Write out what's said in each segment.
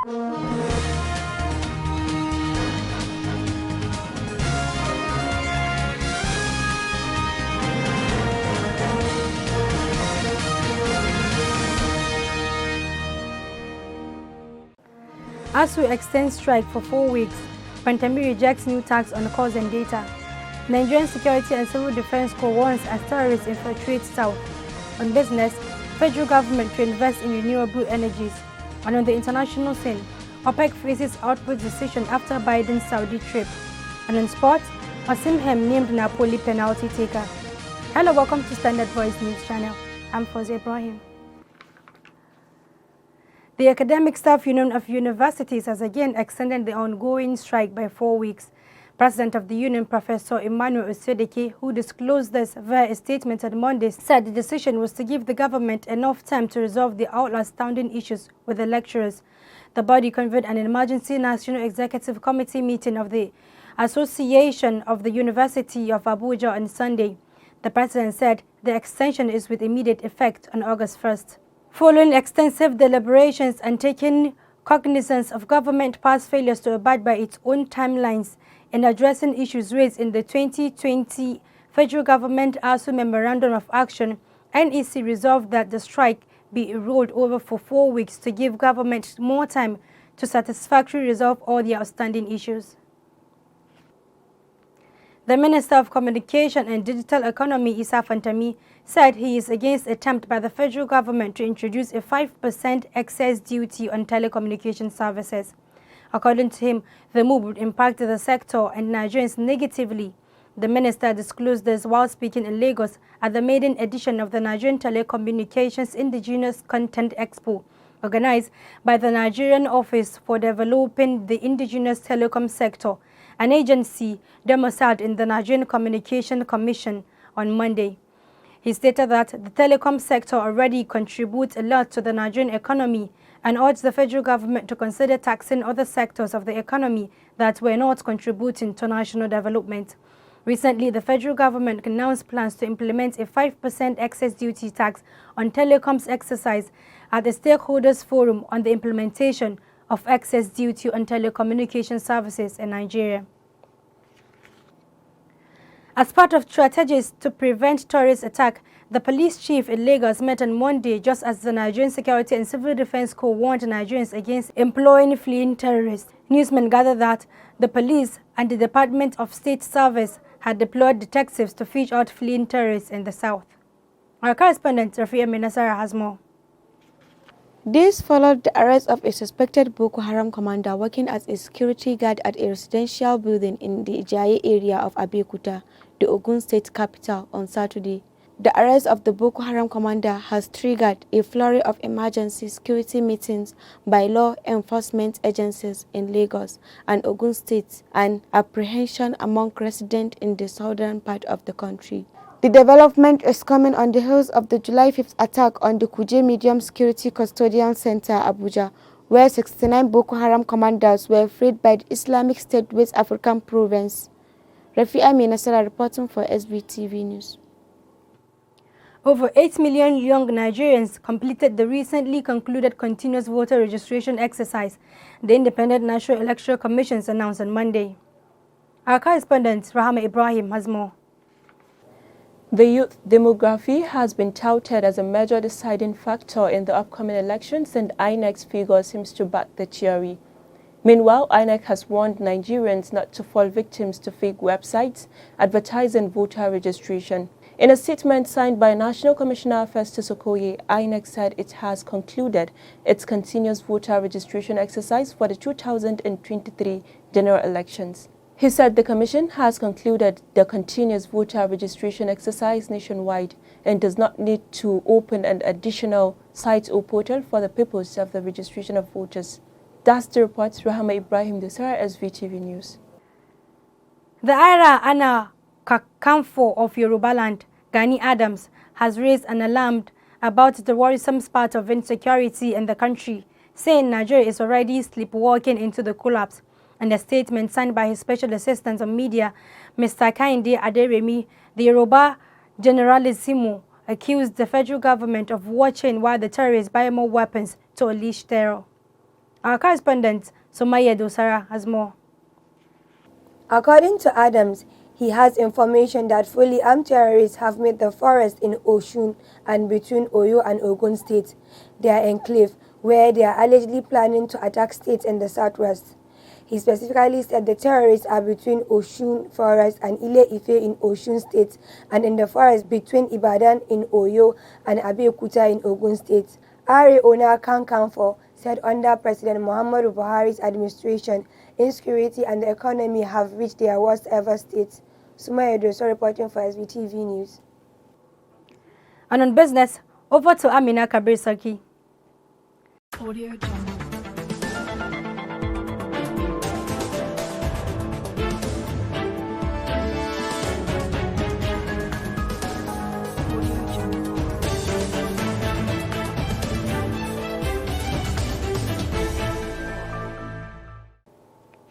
As we extend strike for 4 weeks, Pantami rejects new tax on calls and data. Nigerian Security and Civil Defense Corps warns as terrorists infiltrate South. On business, federal government to invest in renewable energies. And on the international scene, OPEC faces output decision after Biden's Saudi trip. And on sports, Osimhen named Napoli penalty taker. Hello, welcome to Standard Voice News Channel. I'm Fawzi Ibrahim. The Academic Staff Union of Universities has again extended the ongoing strike by 4 weeks. President of the union, Professor Emmanuel Osedeke, who disclosed this via a statement on Monday, said the decision was to give the government enough time to resolve the outstanding issues with the lecturers. The body convened an emergency National Executive Committee meeting of the Association of the University of Abuja on Sunday. The president said the extension is with immediate effect on August 1st. Following extensive deliberations and taking cognizance of government past failures to abide by its own timelines in addressing issues raised in the 2020 Federal Government ASU Memorandum of Action, NEC resolved that the strike be rolled over for 4 weeks to give government more time to satisfactorily resolve all the outstanding issues. The Minister of Communication and Digital Economy, Issa Fantami, said he is against attempt by the federal government to introduce a 5% excess duty on telecommunication services. According to him, the move would impact the sector and Nigerians negatively. The minister disclosed this while speaking in Lagos at the maiden edition of the Nigerian Telecommunications Indigenous Content Expo, organized by the Nigerian Office for Developing the Indigenous Telecom Sector, an agency domiciled in the Nigerian Communication Commission, on Monday. He stated that the telecom sector already contributes a lot to the Nigerian economy and urged the federal government to consider taxing other sectors of the economy that were not contributing to national development. Recently, the federal government announced plans to implement a 5% excess duty tax on telecoms exercise at the Stakeholders Forum on the implementation of excess duty on telecommunication services in Nigeria. As part of strategies to prevent terrorist attack, the police chief in Lagos met on Monday just as the Nigerian Security and Civil Defense Corps warned Nigerians against employing fleeing terrorists. Newsmen gathered that the police and the Department of State Service had deployed detectives to fish out fleeing terrorists in the south. Our correspondent, Rafia Minasara, has more. This followed the arrest of a suspected Boko Haram commander working as a security guard at a residential building in the Ijaye area of Abeokuta, the Ogun State capital, on Saturday. The arrest of the Boko Haram commander has triggered a flurry of emergency security meetings by law enforcement agencies in Lagos and Ogun State and apprehension among residents in the southern part of the country. The development is coming on the heels of the July 5th attack on the Kuje Medium Security Custodian Center, Abuja, where 69 Boko Haram commanders were freed by the Islamic State West African province. Rafia Minasara reporting for SBTV News. Over 8 million young Nigerians completed the recently concluded continuous voter registration exercise, the Independent National Electoral Commission announced on Monday. Our correspondent, Rahama Ibrahim, has more. The youth demography has been touted as a major deciding factor in the upcoming elections, and INEC's figure seems to back the theory. Meanwhile, INEC has warned Nigerians not to fall victims to fake websites advertising voter registration. In a statement signed by National Commissioner Festus Okoye, INEC said it has concluded its continuous voter registration exercise for the 2023 general elections. He said the Commission has concluded the continuous voter registration exercise nationwide and does not need to open an additional site or portal for the purpose of the registration of voters. That's the report. Rahama Ibrahim, Desara, SVTV News. The Ira Ana Kakamfo of Yorubaland, Gani Adams, has raised an alarm about the worrisome spate of insecurity in the country, saying Nigeria is already sleepwalking into the collapse. In a statement signed by his special assistant on media, Mr. Kainde Aderemi, the Yoruba Generalissimo accused the federal government of watching while the terrorists buy more weapons to unleash terror. Our correspondent, Somaya Dosara, has more. According to Adams, he has information that fully armed terrorists have made the forest in Osun and between Oyo and Ogun states their enclave, where they are allegedly planning to attack states in the southwest. He specifically said the terrorists are between Osun Forest and Ile-Ife in Osun State and in the forest between Ibadan in Oyo and Abeokuta in Ogun State. Are Ona Kankanfo said under President Muhammadu Buhari's administration, insecurity and the economy have reached their worst ever states. Sumaya Doso reporting for SBTV News. And on business, over to Amina Kabir Sarki. Audio Jungle.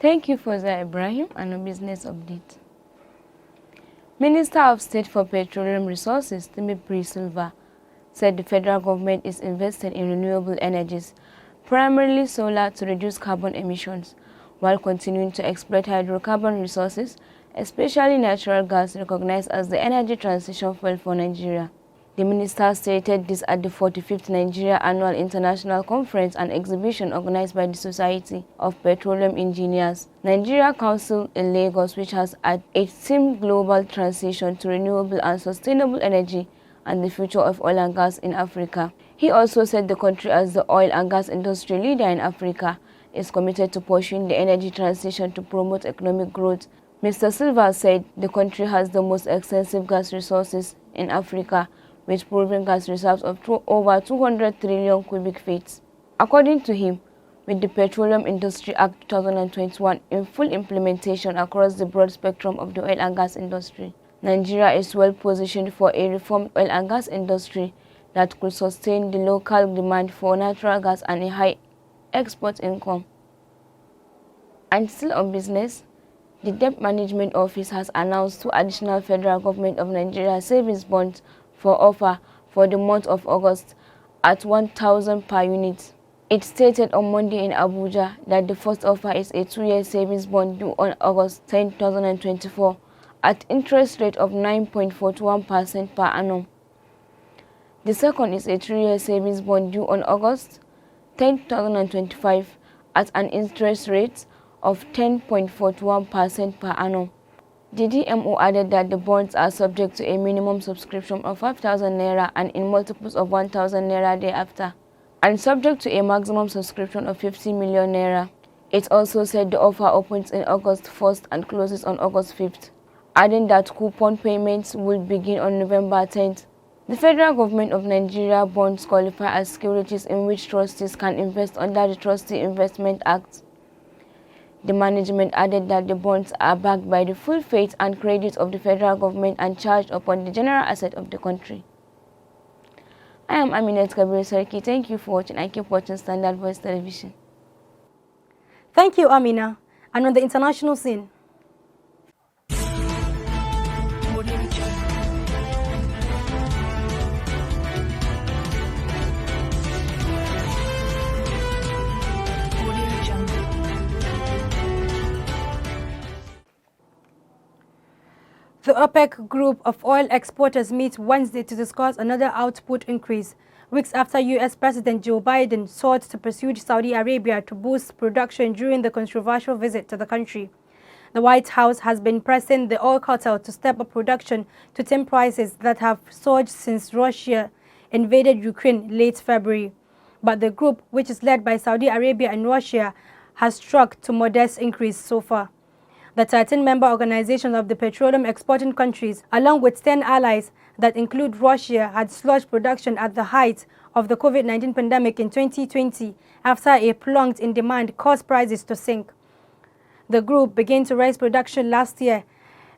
Thank you, Fauza Ibrahim, and a business update. Minister of State for Petroleum Resources, Timothy Silva, said the federal government is invested in renewable energies, primarily solar, to reduce carbon emissions, while continuing to exploit hydrocarbon resources, especially natural gas, recognized as the energy transition fuel for Nigeria. The minister stated this at the 45th Nigeria Annual International Conference and Exhibition organized by the Society of Petroleum Engineers, Nigeria Council in Lagos, which has its theme Global Transition to Renewable and Sustainable Energy and the Future of Oil and Gas in Africa. He also said the country, as the oil and gas industry leader in Africa, is committed to pursuing the energy transition to promote economic growth. Mr. Silva said the country has the most extensive gas resources in Africa, with proven gas reserves of over 200 trillion cubic feet. According to him, with the Petroleum Industry Act 2021 in full implementation across the broad spectrum of the oil and gas industry, Nigeria is well positioned for a reformed oil and gas industry that could sustain the local demand for natural gas and a high export income. And still on business, the Debt Management Office has announced 2 additional federal government of Nigeria savings bonds for offer for the month of August at 1,000 per unit. It stated on Monday in Abuja that the first offer is a 2-year savings bond due on August 10, 2024 at interest rate of 9.41% per annum. The second is a 3-year savings bond due on August 10, 2025 at an interest rate of 10.41% per annum. The DMO added that the bonds are subject to a minimum subscription of 5,000 naira and in multiples of 1,000 naira thereafter, and subject to a maximum subscription of 50 million naira. It also said the offer opens in August 1st and closes on August 5th, adding that coupon payments will begin on November 10th. The federal government of Nigeria bonds qualify as securities in which trustees can invest under the Trustee Investment Act. The management added that the bonds are backed by the full faith and credit of the federal government and charged upon the general asset of the country. I am Aminat Kabir Sarki. Thank you for watching. I keep watching Standard Voice Television. Thank you, Amina. And on the international scene, the OPEC group of oil exporters meet Wednesday to discuss another output increase, weeks after U.S. President Joe Biden sought to persuade Saudi Arabia to boost production during the controversial visit to the country. The White House has been pressing the oil cartel to step up production to tame prices that have surged since Russia invaded Ukraine late February. But the group, which is led by Saudi Arabia and Russia, has struck to modest increase so far. The 13-member organization of the petroleum exporting countries, along with 10 allies that include Russia, had slowed production at the height of the COVID-19 pandemic in 2020 after a plunge in demand caused prices to sink. The group began to raise production last year,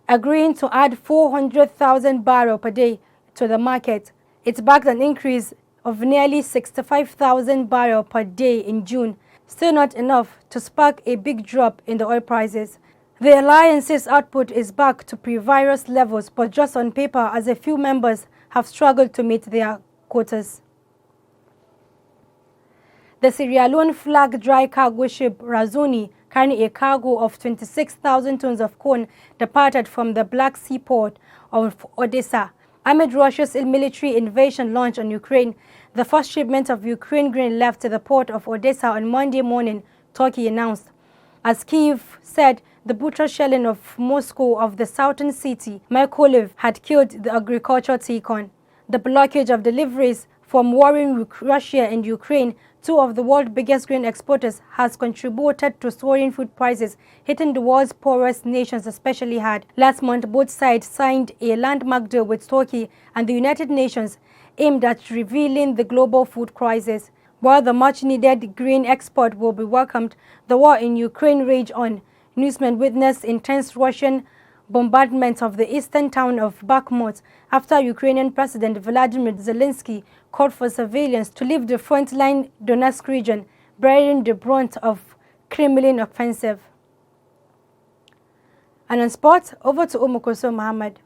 agreeing to add 400,000 barrels per day to the market. It backed an increase of nearly 65,000 barrels per day in June, still not enough to spark a big drop in the oil prices. The alliance's output is back to pre-virus levels, but just on paper, as a few members have struggled to meet their quotas. The Sierra Leone flag dry cargo ship Razoni, carrying a cargo of 26,000 tons of corn, departed from the Black Sea port of Odessa. Amid Russia's military invasion launch on Ukraine, the first shipment of Ukraine grain left the port of Odessa on Monday morning, Turkey announced. As Kyiv said, the brutal shelling of Moscow of the southern city, Mykolaiv, had killed the agriculture take-on. The blockage of deliveries from warring Russia and Ukraine, two of the world's biggest grain exporters, has contributed to soaring food prices, hitting the world's poorest nations especially hard. Last month, both sides signed a landmark deal with Turkey and the United Nations aimed at revealing the global food crisis. While the much-needed grain export will be welcomed, the war in Ukraine raged on. Newsmen witnessed intense Russian bombardment of the eastern town of Bakhmut after Ukrainian President Vladimir Zelensky called for civilians to leave the frontline Donetsk region, bearing the brunt of Kremlin offensive. And on sports, over to Umukoso Mohammed.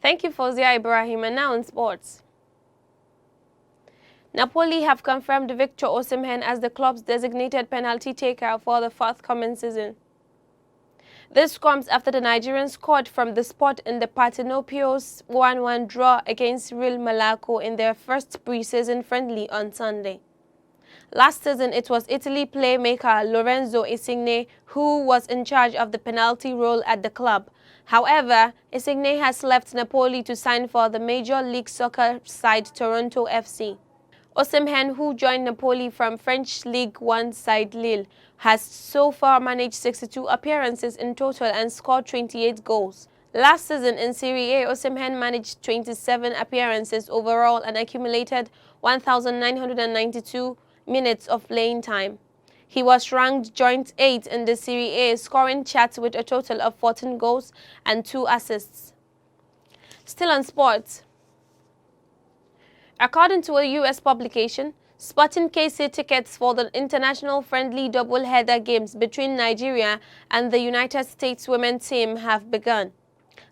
Thank you, Fozia Ibrahim. And now in sports. Napoli have confirmed Victor Osimhen as the club's designated penalty taker for the forthcoming season. This comes after the Nigerians scored from the spot in the Partenopei's 1-1 draw against Real Malaco in their first pre-season friendly on Sunday. Last season, it was Italy playmaker Lorenzo Insigne who was in charge of the penalty role at the club. However, Insigne has left Napoli to sign for the Major League Soccer side Toronto FC. Osimhen, who joined Napoli from French Ligue 1 side Lille, has so far managed 62 appearances in total and scored 28 goals. Last season in Serie A, Osimhen managed 27 appearances overall and accumulated 1,992 minutes of playing time. He was ranked joint 8th in the Serie A, scoring chart with a total of 14 goals and 2 assists. Still on sports. According to a U.S. publication, Sporting KC tickets for the international friendly double-header games between Nigeria and the United States women's team have begun.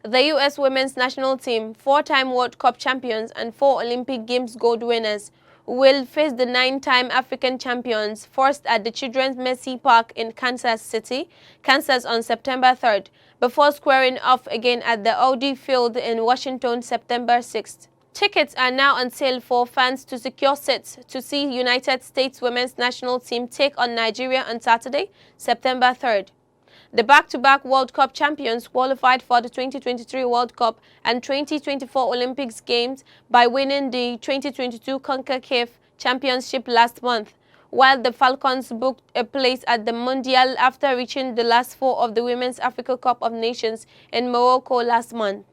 The U.S. women's national team, 4-time World Cup champions and 4 Olympic Games gold winners, will face the 9-time African champions first at the Children's Mercy Park in Kansas City, Kansas on September 3rd, before squaring off again at the Audi Field in Washington September 6th. Tickets are now on sale for fans to secure seats to see United States women's national team take on Nigeria on Saturday, September 3rd. The back-to-back World Cup champions qualified for the 2023 World Cup and 2024 Olympics Games by winning the 2022 CONCACAF Championship last month, while the Falcons booked a place at the Mondial after reaching the last 4 of the Women's Africa Cup of Nations in Morocco last month.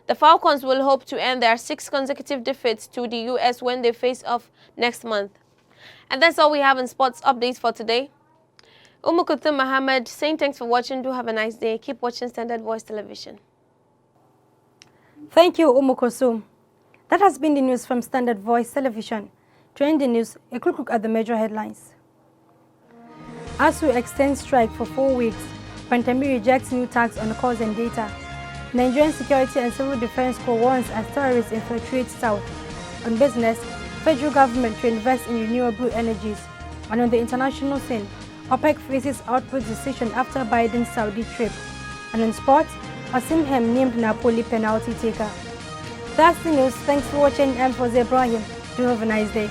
The Falcons will hope to end their 6 consecutive defeats to the U.S. when they face off next month. And that's all we have in sports updates for today. Umukutu Mohammed saying thanks for watching. Do have a nice day. Keep watching Standard Voice Television. Thank you, Umukosu. That has been the news from Standard Voice Television. Trending news, a quick look at the major headlines. ASU extends strike for 4 weeks. Pantami rejects new tax on calls and data. Nigerian Security and Civil Defense Corps warns as terrorists infiltrate South. On business, federal government to invest in renewable energies. And on the international scene, OPEC faces output decision after Biden's Saudi trip. And in sports, Osimhen named Napoli penalty taker. That's the news. Thanks for watching. I'm Fozia Ibrahim. Do have a nice day.